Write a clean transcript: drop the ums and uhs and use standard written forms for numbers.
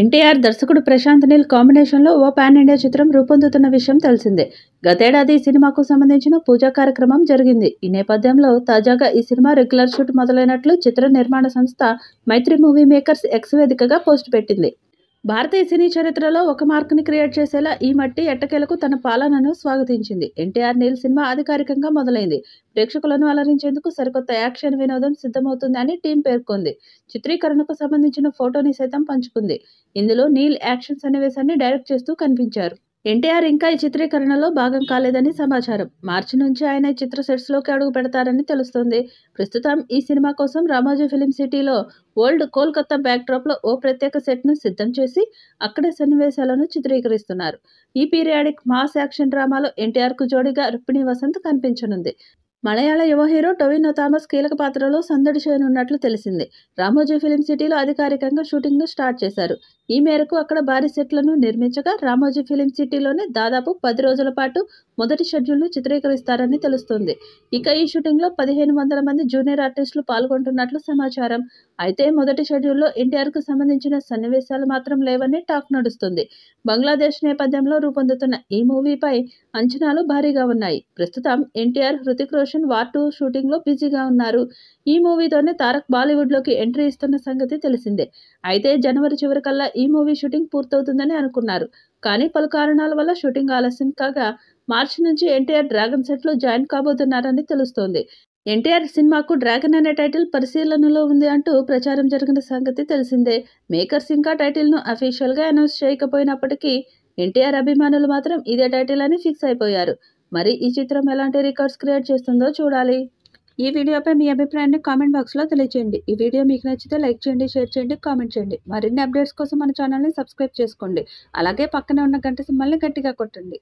ఎన్టీఆర్, దర్శకుడు ప్రశాంత్ నీల్ కాంబినేషన్లో ఓ pan India చిత్రం రూపొందుతున్న విషయం తెలిసిందే. గతేడాది ఈ సినిమాకు సంబంధించిన పూజా కార్యక్రమం జరిగింది. ఈ నేపథ్యంలో తాజాగా ఈ సినిమా రెగ్యులర్ షూట్ మొదలైనట్లు చిత్ర నిర్మాణ సంస్థ మైత్రి మూవీ మేకర్స్ ఎక్స్ వేదికగా పోస్ట్ పెట్టింది. భారతీయ సినీ చరిత్రలో ఒక మార్క్ని క్రియేట్ చేసేలా ఈ మట్టి ఎట్టకేలకు తన పాలనను స్వాగతించింది. ఎన్టీఆర్ నీల్ సినిమా అధికారికంగా మొదలైంది. ప్రేక్షకులను అలరించేందుకు సరికొత్త యాక్షన్ వినోదం సిద్ధమవుతుంది అని టీం పేర్కొంది. చిత్రీకరణకు సంబంధించిన ఫోటోని సైతం పంచుకుంది. ఇందులో నీల్ యాక్షన్ సన్నివేశాన్ని డైరెక్ట్ చేస్తూ కనిపించారు. ఎన్టీఆర్ ఇంకా ఈ చిత్రీకరణలో భాగం కాలేదని సమాచారం. మార్చి నుంచి ఆయన ఈ చిత్ర సెట్స్లోకి అడుగు పెడతారని తెలుస్తోంది. ప్రస్తుతం ఈ సినిమా కోసం రామోజీ ఫిలిం సిటీలో ఓల్డ్ కోల్కతా బ్యాక్డ్రాప్లో ఓ ప్రత్యేక సెట్ను సిద్ధం చేసి అక్కడే సన్నివేశాలను చిత్రీకరిస్తున్నారు. ఈ పీరియాడిక్ మాస్ యాక్షన్ డ్రామాలో ఎన్టీఆర్కు జోడీగా రుక్మిణి వసంత్ కనిపించనుంది. మలయాళ యువ హీరో టొవినో థామస్ కీలక పాత్రలో సందడి చేయనున్నట్లు తెలిసింది. రామోజీ ఫిలిం సిటీలో అధికారికంగా షూటింగ్ను స్టార్ట్ చేశారు. ఈ మేరకు అక్కడ భారీ సెట్లను నిర్మించగా రామోజీ ఫిలిం సిటీలోనే దాదాపు 10 రోజుల పాటు మొదటి షెడ్యూల్ను చిత్రీకరిస్తారని తెలుస్తోంది. ఇక ఈ షూటింగ్లో 1500 మంది జూనియర్ ఆర్టిస్టులు పాల్గొంటున్నట్లు సమాచారం. అయితే మొదటి షెడ్యూల్లో ఎన్టీఆర్కు సంబంధించిన సన్నివేశాలు మాత్రం లేవని టాక్ నడుస్తుంది. బంగ్లాదేశ్ నేపథ్యంలో రూపొందుతున్న ఈ మూవీపై అంచనాలు భారీగా ఉన్నాయి. ప్రస్తుతం ఎన్టీఆర్, హృతిక్ రోషన్ వార్ 2 షూటింగ్లో బిజీగా ఉన్నారు. ఈ మూవీతోనే తారక్ బాలీవుడ్లోకి ఎంట్రీ ఇస్తున్న సంగతి తెలిసిందే. అయితే జనవరి చివరికల్లా ఈ మూవీ షూటింగ్ పూర్తవుతుందని అనుకున్నారు. కానీ పలు కారణాల వల్ల షూటింగ్ ఆలస్యం కాగా మార్చి నుంచి ఎన్టీఆర్ డ్రాగన్ సెట్లో జాయిన్ కాబోతున్నారని తెలుస్తోంది. ఎన్టీఆర్ సినిమాకు డ్రాగన్ అనే టైటిల్ పరిశీలనలో ఉంది అంటూ ప్రచారం జరిగిన సంగతి తెలిసిందే. మేకర్స్ ఇంకా టైటిల్ను అఫీషియల్గా అనౌన్స్ చేయకపోయినప్పటికీ ఎన్టీఆర్ అభిమానులు మాత్రం ఇదే టైటిల్ అని ఫిక్స్ అయిపోయారు. మరి ఈ చిత్రం ఎలాంటి రికార్డ్స్ క్రియేట్ చేస్తుందో చూడాలి. ఈ వీడియోపై మీ అభిప్రాయాన్ని కామెంట్ బాక్స్లో తెలియజేయండి. ఈ వీడియో మీకు నచ్చితే లైక్ చేయండి, షేర్ చేయండి, కామెంట్ చేయండి. మరిన్ని అప్డేట్స్ కోసం మన ఛానల్ని సబ్స్క్రైబ్ చేసుకోండి. అలాగే పక్కనే ఉన్న గంట సింబల్ని గట్టిగా కొట్టండి.